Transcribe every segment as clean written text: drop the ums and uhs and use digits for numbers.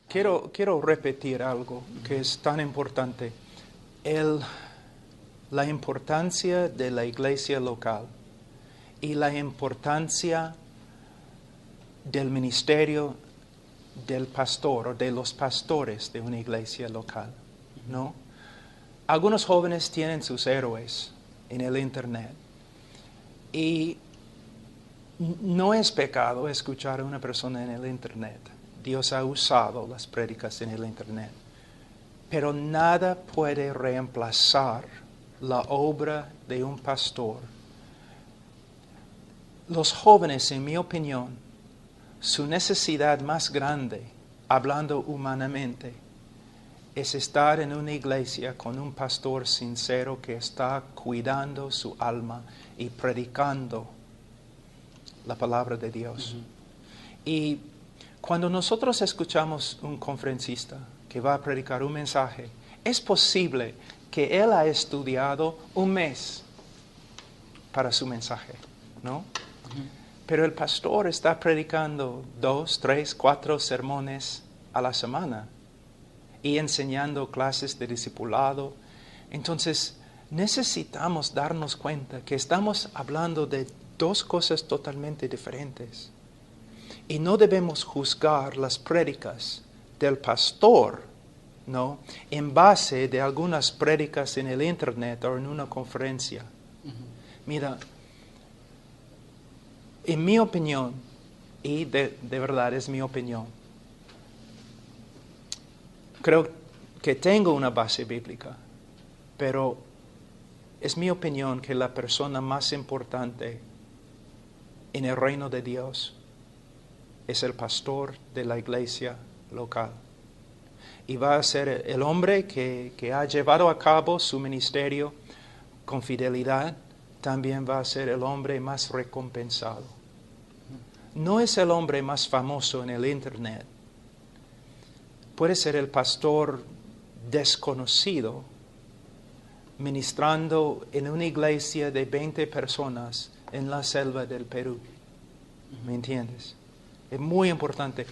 Quiero repetir algo que es tan importante. La importancia de la iglesia local y la importancia del ministerio del pastor o de los pastores de una iglesia local, ¿no? Algunos jóvenes tienen sus héroes en el internet y no es pecado escuchar a una persona en el internet. Dios ha usado las prédicas en el internet, pero nada puede reemplazar la obra de un pastor. Los jóvenes, en mi opinión, su necesidad más grande, hablando humanamente, es estar en una iglesia con un pastor sincero que está cuidando su alma y predicando la palabra de Dios. Y cuando nosotros escuchamos un conferencista que va a predicar un mensaje, es posible que él ha estudiado un mes para su mensaje, ¿no? Pero el pastor está predicando 2, 3, 4 sermones a la semana y enseñando clases de discipulado. Entonces, necesitamos darnos cuenta que estamos hablando de dos cosas totalmente diferentes. Y no debemos juzgar las prédicas del pastor, ¿no?, en base de algunas prédicas en el internet o en una conferencia. Mira, en mi opinión, y de verdad es mi opinión, creo que tengo una base bíblica, pero es mi opinión que la persona más importante en el reino de Dios es el pastor de la iglesia local. Y va a ser el hombre que ha llevado a cabo su ministerio con fidelidad, también va a ser el hombre más recompensado. No es el hombre más famoso en el internet. Puede ser el pastor desconocido ministrando en una iglesia de 20 personas en la selva del Perú. ¿Me entiendes? Es muy importante.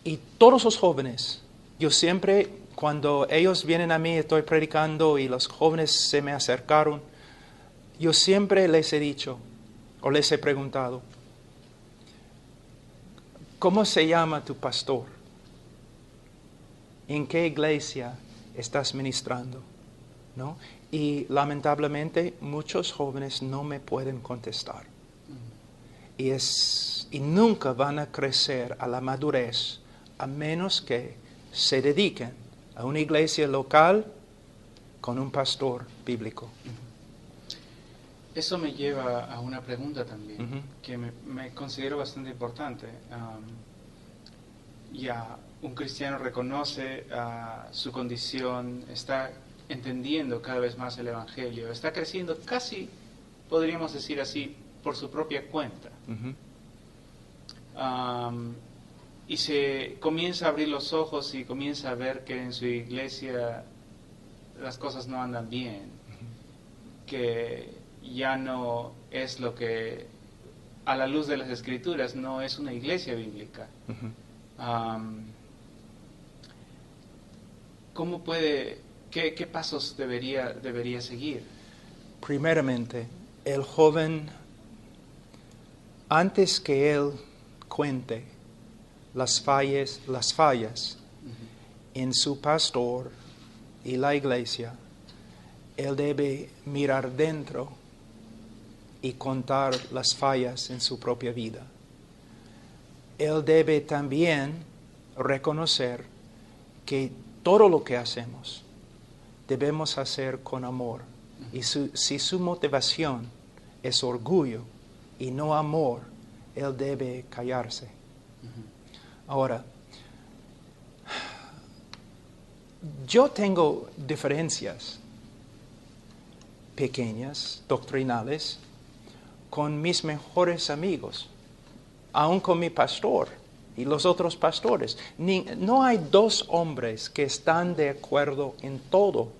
Y todos los jóvenes, yo siempre, cuando ellos vienen a mí, estoy predicando y los jóvenes se me acercaron, yo siempre les he dicho o les he preguntado, ¿cómo se llama tu pastor? ¿En qué iglesia estás ministrando? ¿No? Y lamentablemente muchos jóvenes no me pueden contestar. Y nunca van a crecer a la madurez a menos que se dediquen a una iglesia local con un pastor bíblico. Eso me lleva a una pregunta también, que me considero bastante importante. Ya un cristiano reconoce su condición, está entendiendo cada vez más el Evangelio, está creciendo casi, podríamos decir así, por su propia cuenta. Y se comienza a abrir los ojos y comienza a ver que en su iglesia las cosas no andan bien, que ya no es lo que, a la luz de las Escrituras, no es una iglesia bíblica. ¿Cómo puede, qué pasos debería seguir? Primeramente, el joven, antes que él cuente las fallas en su pastor y la iglesia, él debe mirar dentro y contar las fallas en su propia vida. Él debe también reconocer que todo lo que hacemos debemos hacer con amor. Y si su motivación es orgullo y no amor, él debe callarse. Ahora, yo tengo diferencias pequeñas, doctrinales, con mis mejores amigos, aún con mi pastor y los otros pastores. No hay dos hombres que están de acuerdo en todo.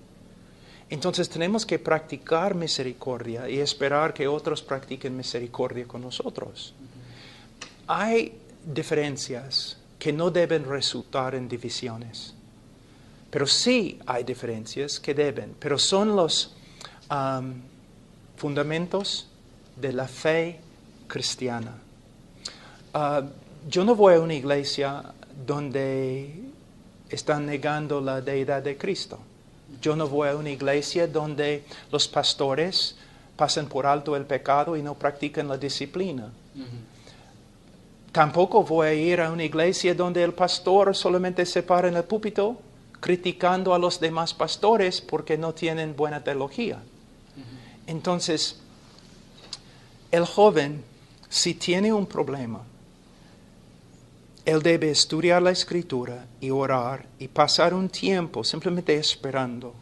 Entonces tenemos que practicar misericordia y esperar que otros practiquen misericordia con nosotros. Hay diferencias que no deben resultar en divisiones. Pero sí hay diferencias que deben, pero son los fundamentos de la fe cristiana. Yo no voy a una iglesia donde están negando la deidad de Cristo. Yo no voy a una iglesia donde los pastores pasan por alto el pecado y no practican la disciplina. Tampoco voy a ir a una iglesia donde el pastor solamente se para en el púlpito criticando a los demás pastores porque no tienen buena teología. Entonces, el joven, si tiene un problema, él debe estudiar la Escritura y orar y pasar un tiempo simplemente esperando,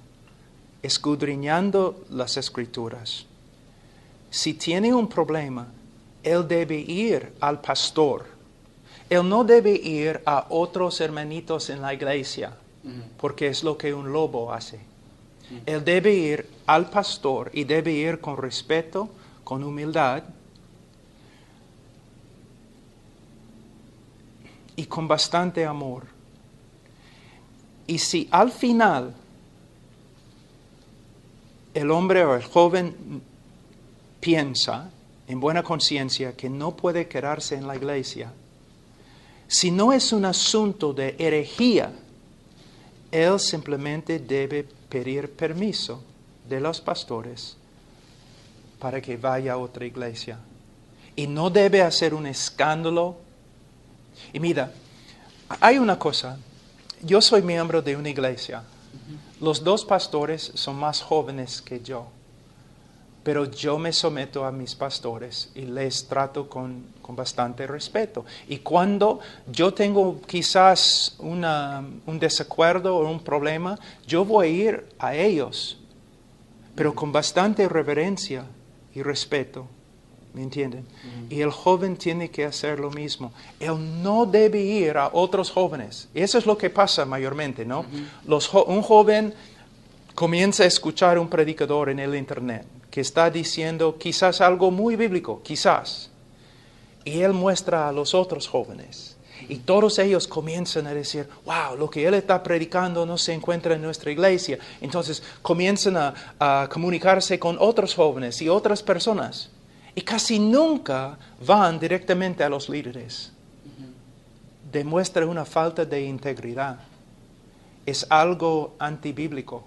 escudriñando las Escrituras. Si tiene un problema, él debe ir al pastor. Él no debe ir a otros hermanitos en la iglesia, porque es lo que un lobo hace. Él debe ir al pastor y debe ir con respeto, con humildad y con bastante amor. Y si al final el hombre o el joven piensa en buena conciencia que no puede quedarse en la iglesia, si no es un asunto de herejía, él simplemente debe pedir permiso de los pastores para que vaya a otra iglesia. Y no debe hacer un escándalo. Y mira, hay una cosa. Yo soy miembro de una iglesia. Los dos pastores son más jóvenes que yo. Pero yo me someto a mis pastores y les trato con bastante respeto. Y cuando yo tengo quizás un desacuerdo o un problema, yo voy a ir a ellos, pero con bastante reverencia y respeto. ¿Me entienden? Y el joven tiene que hacer lo mismo. Él no debe ir a otros jóvenes. Eso es lo que pasa mayormente, ¿no? Un joven comienza a escuchar un predicador en el internet que está diciendo quizás algo muy bíblico, quizás. Y él muestra a los otros jóvenes. Y todos ellos comienzan a decir, wow, lo que él está predicando no se encuentra en nuestra iglesia. Entonces comienzan a comunicarse con otros jóvenes y otras personas. Y casi nunca van directamente a los líderes. Demuestra una falta de integridad. Es algo antibíblico.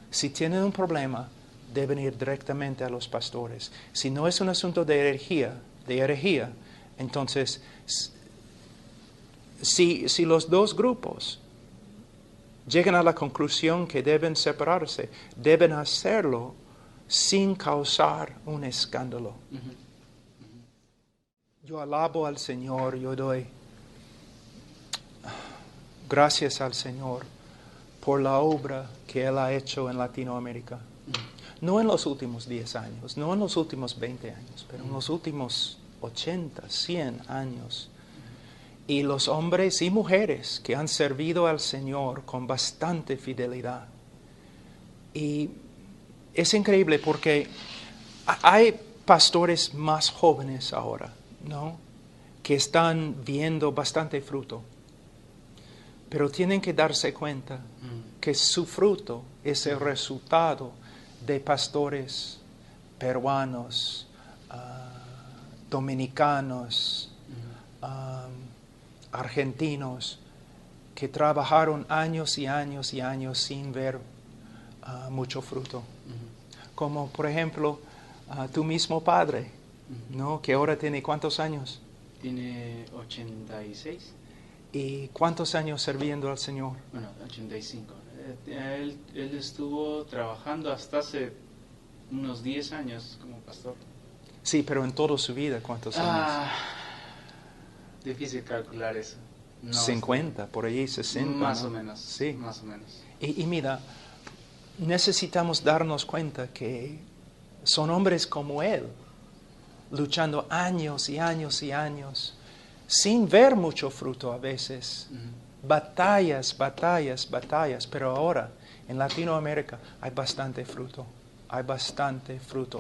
Si tienen un problema, deben ir directamente a los pastores. Si no es un asunto de herejía, entonces, si los dos grupos llegan a la conclusión que deben separarse, deben hacerlo sin causar un escándalo. Yo alabo al Señor, yo doy gracias al Señor por la obra que Él ha hecho en Latinoamérica. No en los últimos 10 años, no en los últimos 20 años, pero en los últimos 80, 100 años. Y los hombres y mujeres que han servido al Señor con bastante fidelidad. Y es increíble porque hay pastores más jóvenes ahora, ¿no? Que están viendo bastante fruto. Pero tienen que darse cuenta que su fruto es el resultado de pastores peruanos, dominicanos, argentinos, que trabajaron años y años y años sin ver mucho fruto. Como por ejemplo, tu mismo padre, ¿no? Que ahora tiene ¿cuántos años? Tiene 86. ¿Y cuántos años sirviendo al Señor? Bueno, 85. Él estuvo trabajando hasta hace unos 10 años como pastor. Sí, pero en toda su vida, ¿cuántos años? Difícil calcular eso. No, 50, por ahí 60. Más ¿no? o menos. Sí. Más o menos. Y mira, necesitamos darnos cuenta que son hombres como él, luchando años y años y años, sin ver mucho fruto a veces. Batallas, pero ahora en Latinoamérica hay bastante fruto.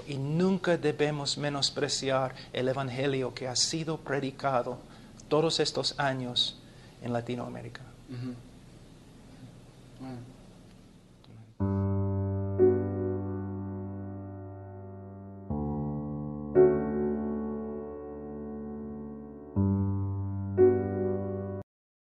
Y nunca debemos menospreciar el Evangelio que ha sido predicado todos estos años en Latinoamérica. Ujú. Bueno.